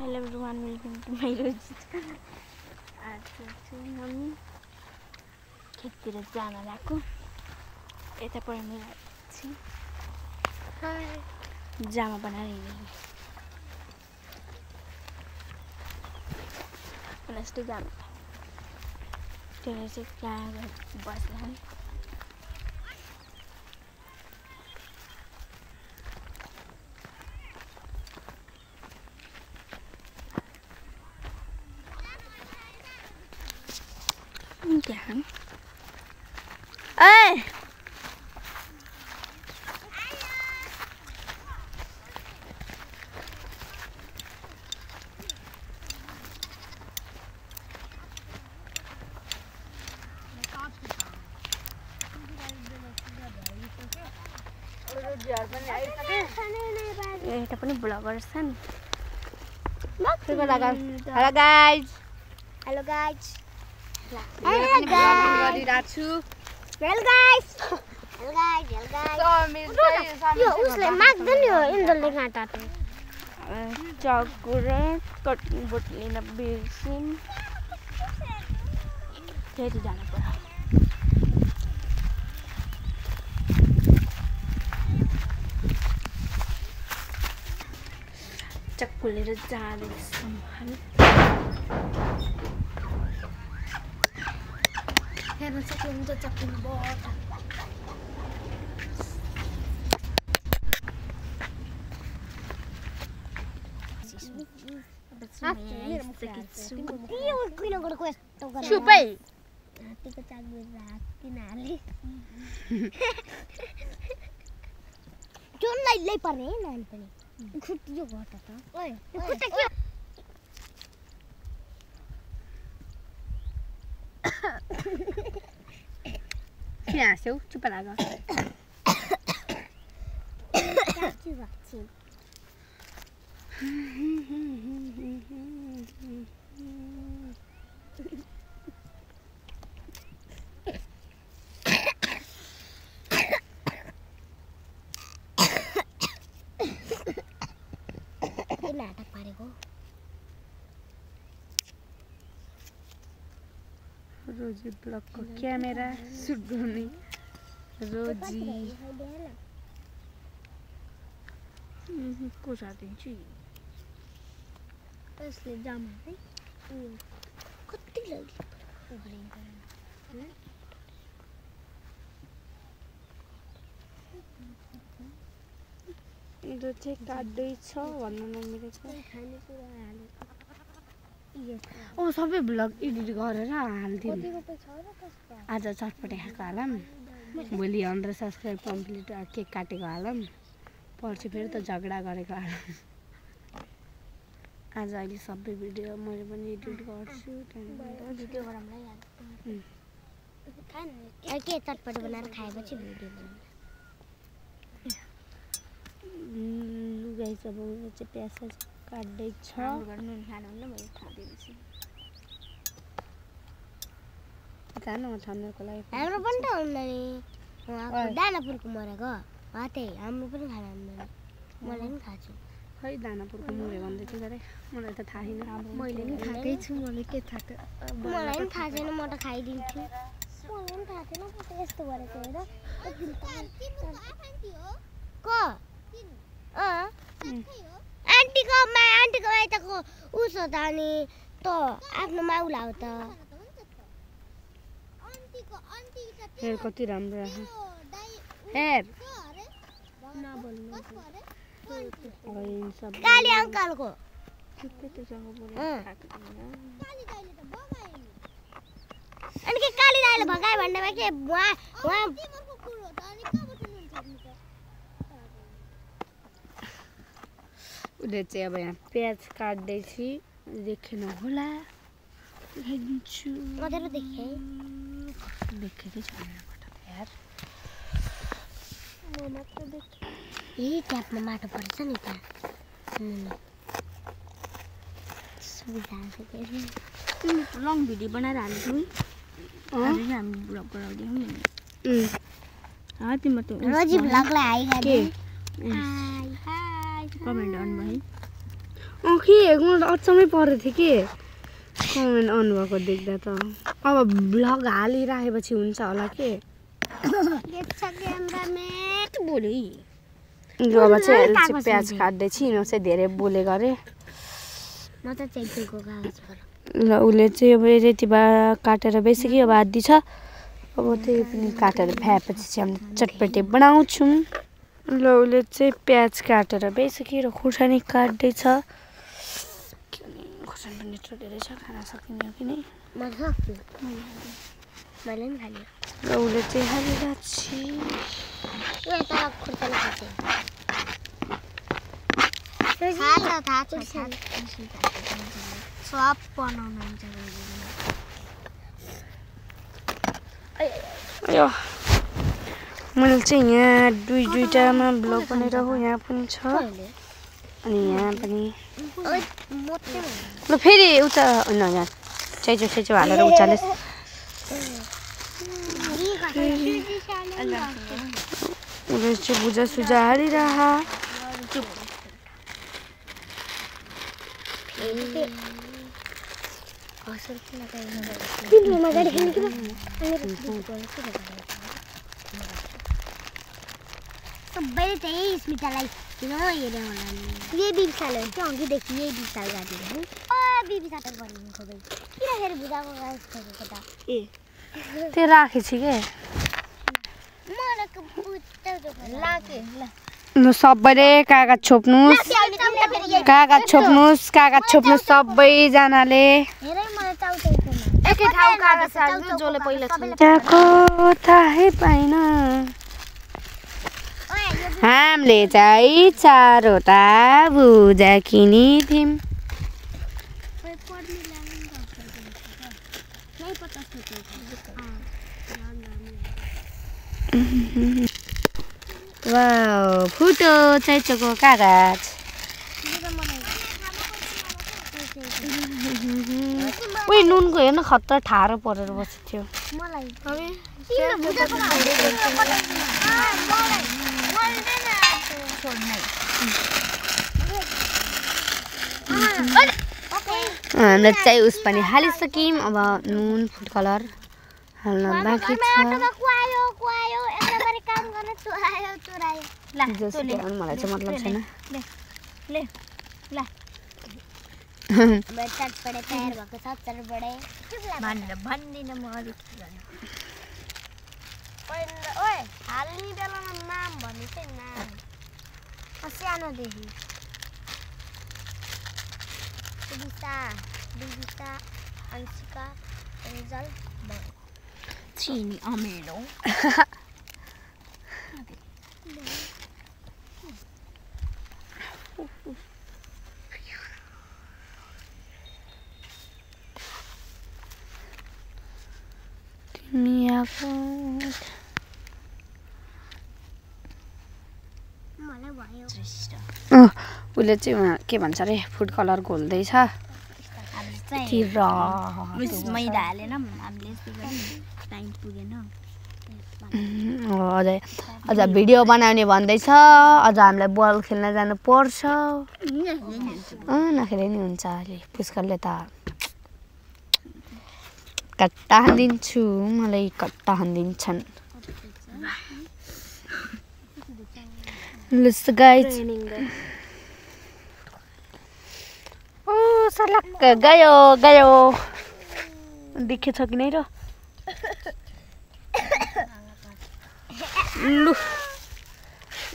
Hello everyone, welcome to my Roji. आज चाहिँ हामी खेततिर जान लागेको यता पढ्नु लाग्छ जामा बनाएर हिँड्ने लास्ट जाम त्यसले चाहिँ class बस्ला Jangan. Kita punya bloggers kan. Hello guys. Hello guys. Hello guys. Hello guys. Yo, उसले माग्दैन यो इन्जलले काटा त चाकु र कटिङ बोर्ड लिन बिर्सिन फेरि जानु पर्यो चाकु लिएर जाँदैछौँ हामी हेर्न सक्नुहुन्छ चाकु board Chupai. Hatiku cagur hati nali. Jangan lay pare nan pani. Khut jo gota ta. Oi, khut kyo? Kya seu chupa laga. Cacu vaksin. नाटक पारेको रोजी ब्लग को क्यामेरा सुट गर्ने रोजी को साथ दिन्छु यसले जामा है कति लाग्यो यो चाहिँ काट्दै छ भन्नु नमिलेको खानेकुरा हालेको ओ सबै ब्लग एडिट गरेर हाल्दिम आज चटपटे खाएको हालम भोलि 100 सब्स्क्राइब कम्प्लिट केक काटेको हालम पर्सि फेरि त झगडा गरेको हालम आज अहिले सबै भिडियो मैले पनि एडिट गर्छु भिडियो गरमलाई यार के चटपटे बनाएर खाएपछि भिडियो बनाउँ गाइस अब चाहिँ प्याज काट्दै छ नुन खानुहुन्न मैले खाँदैछु जानु छान्नको लागि हाम्रो पनि त हुँदैन नि दानापुरको मरेको त्यही हाम्रो पनि खाना हुँदैन मलाई पनि खान्छु खै दानापुरको मरे भन्दै थियो गरे मलाई त थाहा छैन मैले पनि खाएकै छु मलाई के थाहा मलाई पनि थाहा छैन म त खाइदिन्छु मलाई पनि थाहा छैन कस्तो यस्तो गरेको हेर आन्टीको माइतको उस हो त अनि त आफ्नो माउला हो त हेर कति राम्रो हेर काली अङ्कलको अनि के काली दाइले भगायो भन्नेमा के उसले चाहिँ अब यहाँ प्याज काट्दैछु देखेन होला देखाइदिन्छु मजाले देखेकै छैन यार म मात्र देखेँ यही ट्यापमा माटो पर्छ नि त लङ भिडियो बनाएर हाल्छु हामी ब्लग गराउँदैछौँ नि तिम्रो त रोजी ब्लगलाई हाई गर्दै कमेन्ट अन भयो के म अचम्मै परेको थिएँ कि कमेन्ट अन भएको देख्दा त अब ब्लग हालिराखेपछि हुन्छ होला के अब चाहिँ प्याज काट्दैछु म चाहिँ धेरै बोले गरेँ ल उसले चाहिँ अब रेती काटेर बेसिकै अब आदि छ अब त्यही पनि काटेर भ्याएपछि चाहिँ हामीले चटपटे बनाउँछौँ ल उसले चाहिँ प्याज काटेर बेसिकै र खुर्सानी काट्दैछ खुर्सानी पनि यत्रो धेरै छ खान सकिने हो कि नै र उसले चाहिँ हालिरहेको सब बनाउनु हुन्छ मैले चाहिँ यहाँ दुईटामा ब्लग बनाइरहेको यहाँ पनि छ अनि यहाँ पनि ल फेरि उता होइन यहाँ छैचो हालेर उचाले उसले चाहिँ बुझा सुझा हालिरह सबैले त्यही स्मितालाई किन हेऱ्यो होला नि यही बिबिसाले हो क्या अघिदेखि यही बिबिसाल गाडी है बिबिसाले गरिदिनु खोबै किन फेरि बुझाएको खोजेको त ए त्यो राखेछु के ल सबैले कागज छोप्नुहोस् सबैजनाले एकै ठाउँ कागज हाल्नु जसले पहिला थाहै पाइन हामीले चाहिँ 4वटा भुजा किनिदियौँ वाउ फुटो छैचोको कागज उयो नुनको हेर्न खतरा ठाडो परेर बसेको थियो हामीले चाहिँ उस पनि हालिसक्यौँ अब नुन फुड कलर हाल्न बाँकी छ मलाई चाहिँ मतलब छैन सानोदेखि अंशिका एन्जल चिनी अमेरो उसले चाहिँ के भन्छ अरे फुड कलर घोल्दैछ अझ भिडियो बनाउने भन्दैछ अझ हामीलाई बल खेल्न जानु पर्छ नखेले नि हुन्छ अहिले पुष्करले त कट्टा हान्दिन्छु मलाई कट्टा हान्दिन्छन् गाइस ओ सलक्क गयो देखेछ कि नै र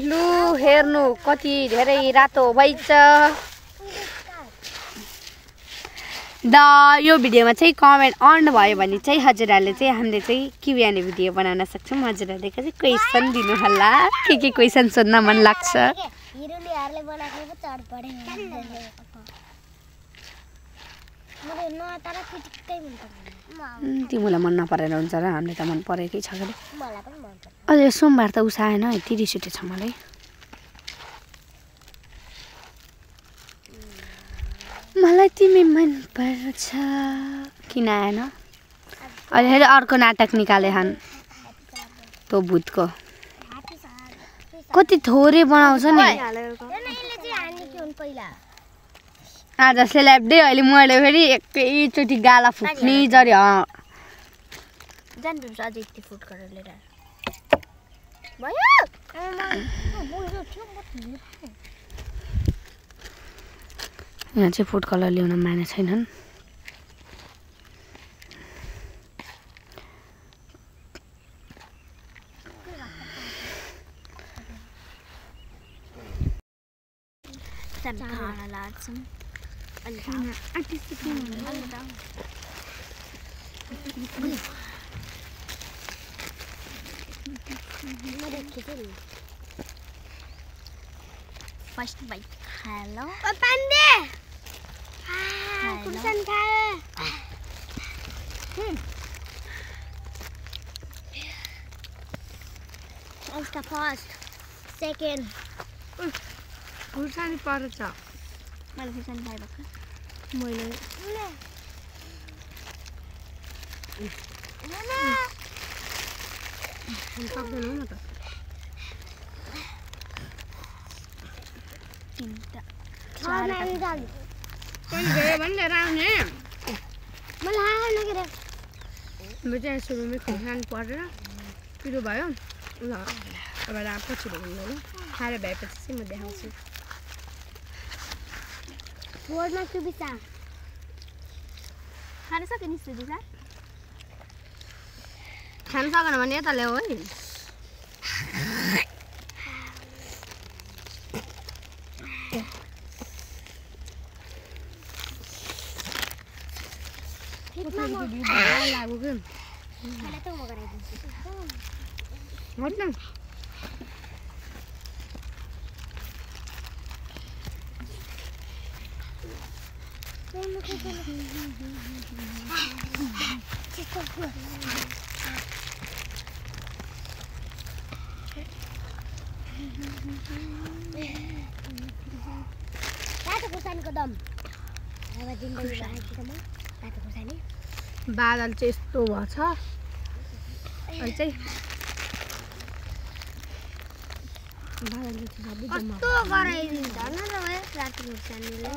लु हेर्नु कति धेरै रातो भइछ द यो भिडियोमा चाहिँ कमेन्ट अन भयो भने चाहिँ हजुरहरूले चाहिँ हामीले चाहिँ Q&A भिडियो बनाउन सक्छौँ हजुरहरूले चाहिँ क्वेसन दिनु होला के क्वेसन सोध्न मन लाग्छ तिमीलाई मन नपरेर हुन्छ र हामीले त मन परेकै छ गरे अझै सोमबार त उस आएन यति रिस उठेछ मलाई मलाई तिमी मन पर्छ किन आएन अहिले अर्को नाटक निकाले हन त्यो भूतको कति थोरै बनाउँछ नि आज स्ल्याब डे अहिले मैले फेरि एकैचोटि गाला फुट्ने जरी जान बिम्स अझै यति फुट गरेर लिएर भयो यहाँ चाहिँ फुड कलर ल्याउन माने छैनन् खाना लाग्छौँ फर्स्ट बाइट हेलो पाण्डे कुर्सन खाए उसका फर्स्ट सेकेन्ड खुर्सानी पर्छ मैले खुर्सानी खाए भर्खर मैले सक्दैन हो न त तिनटा गयो भने लिएर आउने मलाई म चाहिँ सुरुमै खुर्सानी परेर पिरो भयो ल तपाईँलाई पछि भन्नु ल खाएर भएपछि चाहिँ म देखाउँछु बोर्डमा चुबिसा खान सक्यो नि सुजिसा खान सकेन भने यता ल्याऊ है लाग्यो कि खुर्सानीको दम बादल चाहिँ यस्तो भएछ अहिले चाहिँ कस्तो गराइदिन्छ न राति खुर्सानीले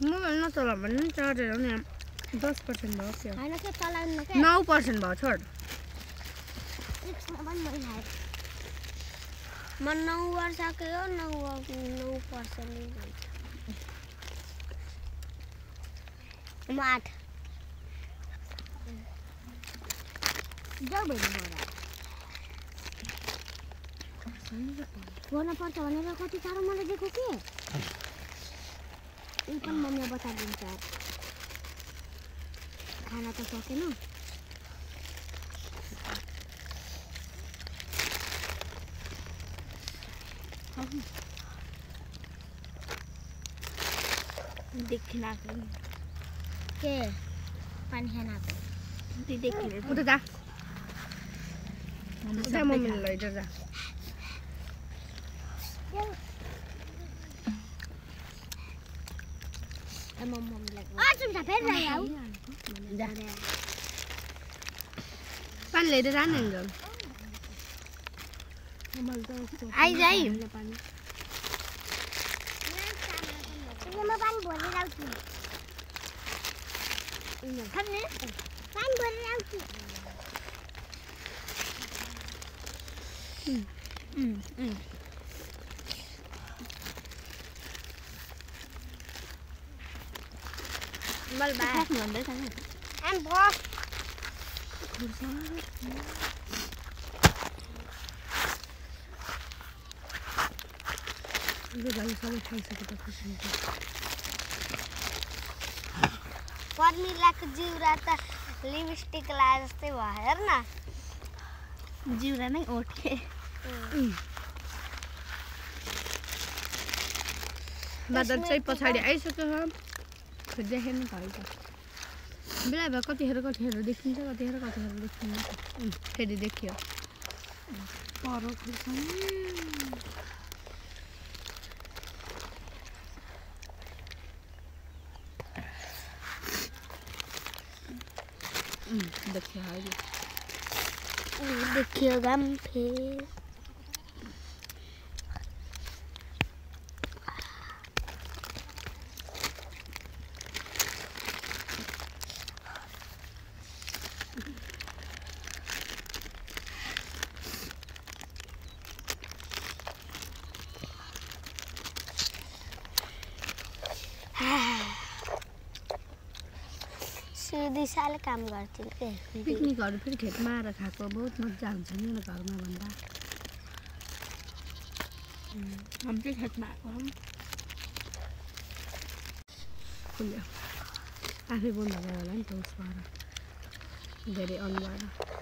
मोबाइल नचला भने चढेर नि 10% भयो क्या 9% भयो छोड म 9 वर्षको 9% म 8 गर्न पर्छ भनेर कति साह्रो मलाई दिएको के यी पनि मम्मीले बताइदिन्छ खाना त सकेन देखिन के पानी खाना देखिन उता जा मम्मीले लैजाऊ जा पानी ल्याएर जाने आइज है म पानी भरेर आउँछु पानी भरेर आउँछु Bal ba. Em bo. पर्मिलाको जिउरा त लिपस्टिक लाए जस्तै भयो हेर न जिउरा नै ओठे बादल चाहिँ पछाडि आइसक्यो खोज्दै हेर्नु भयो त बिलाइ भयो कतिखेर देखिन्छ कतिखेर देखिन्छ फेरि देखियो पर देखियो अहिले देखिएगा फिर सीधी साल काम गर्थ्यौँ के पिकनिकहरू फेरि खेतमा आएर खाएको बहुत मजा हुन्छ नि घरमा भन्दा हामी चाहिँ खेतमा आएको खुल्यो आफै बन्द भयो होला नि त उसबाट धेरै अन भएर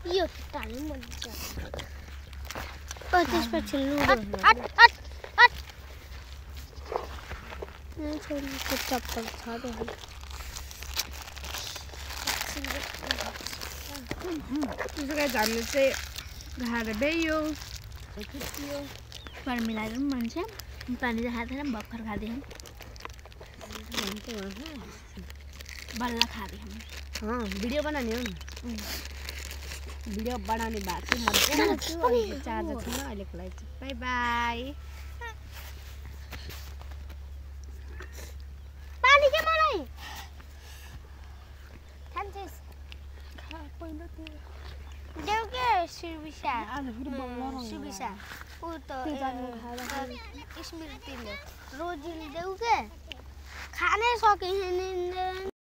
यो टाल्नु मन छ त्यसपछि लुडो छोरीको चप्पल छ त्यसो गरी हामीले चाहिँ घाएर बेयो पर मिलाएर पनि भन्छ पानी चाहिँ खाँदैन भर्खर खाँदैछौँ बल्ल खाँदैछौँ भिडियो बनाउने हो नि भिडियो बनाउने भएको चाहिँ मजा चार्जर छैन अहिलेको लागि चाहिँ बाई बाई पानी के मलाई खान्छस् देऊ के सुबिसा सुबिसा ऊ त स्मृतिले रोजिल देऊ के खानै सकिँदैन